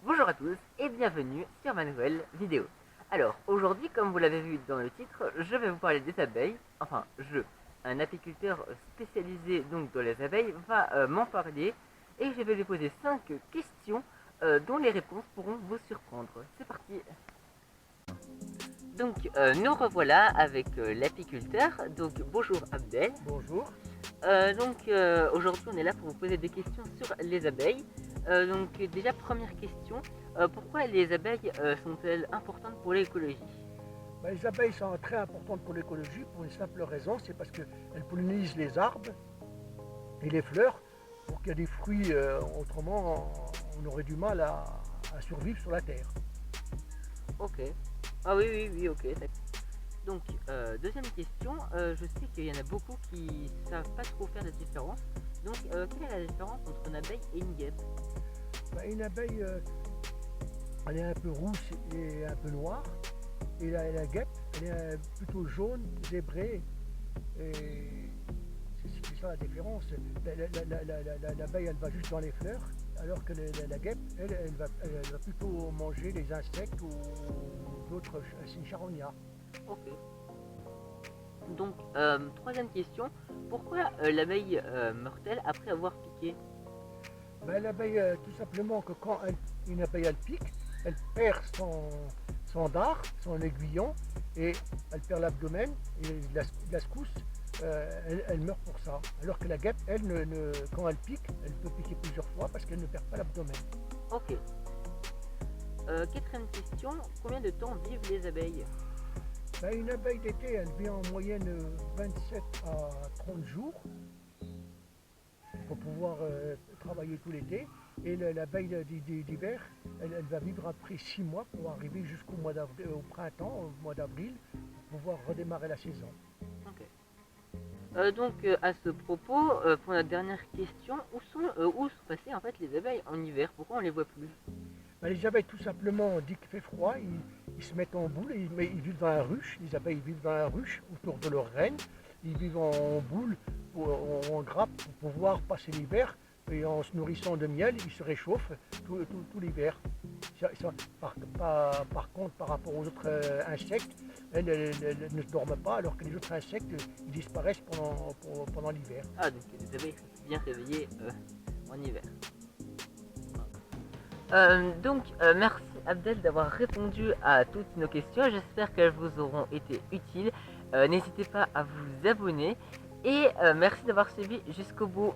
Bonjour à tous et bienvenue sur ma nouvelle vidéo. Alors aujourd'hui, comme vous l'avez vu dans le titre, je vais vous parler des abeilles. Enfin, un apiculteur spécialisé donc dans les abeilles, va m'en parler et je vais lui poser 5 questions dont les réponses pourront vous surprendre. C'est parti. Donc nous revoilà avec l'apiculteur. Donc bonjour Abdel. Bonjour. Aujourd'hui on est là pour vous poser des questions sur les abeilles. Déjà première question, pourquoi les abeilles sont-elles importantes pour l'écologie? Les abeilles sont très importantes pour l'écologie pour une simple raison, c'est parce qu'elles pollinisent les arbres et les fleurs pour qu'il y ait des fruits, autrement on aurait du mal à survivre sur la terre. Ok. Ah oui, ok. Donc, deuxième question, je sais qu'il y en a beaucoup qui savent pas trop faire la différence. Donc, quelle est la différence entre une abeille et une guêpe? Une abeille, elle est un peu rouge et un peu noire, et la guêpe, elle est plutôt jaune, zébrée, et c'est ça la différence. L'abeille, elle va juste dans les fleurs, alors que la guêpe, elle va plutôt manger les insectes ou d'autres, c'est une charognard. Ok. Donc, troisième question, pourquoi l'abeille meurt-elle après avoir piqué? L'abeille, tout simplement que quand une abeille elle pique, elle perd son dard, son aiguillon, et elle perd l'abdomen, et la secousse, elle meurt pour ça. Alors que la guêpe, elle, quand elle pique, elle peut piquer plusieurs fois parce qu'elle ne perd pas l'abdomen. Ok. Quatrième question, combien de temps vivent les abeilles? Une abeille d'été, elle vit en moyenne 27 à 30 jours pour pouvoir travailler tout l'été. Et l'abeille d'hiver, elle va vivre après 6 mois pour arriver jusqu'au mois d'avril, au printemps, au mois d'avril, pour pouvoir redémarrer la saison. Ok. À ce propos, pour la dernière question, où sont passées en fait les abeilles en hiver? Pourquoi on les voit plus? Les abeilles, tout simplement, dès qu'il fait froid, ils se mettent en boule, et ils vivent dans la ruche. Les abeilles vivent dans la ruche autour de leur reine. Ils vivent en boule, en grappe, pour pouvoir passer l'hiver. Et en se nourrissant de miel, ils se réchauffent tout l'hiver. Par contre, par rapport aux autres insectes, elles ne dorment pas, alors que les autres insectes ils disparaissent pendant l'hiver. Ah, donc les abeilles sont bien réveillées en hiver. Merci Abdel d'avoir répondu à toutes nos questions. J'espère qu'elles vous auront été utiles. N'hésitez pas à vous abonner et merci d'avoir suivi jusqu'au bout.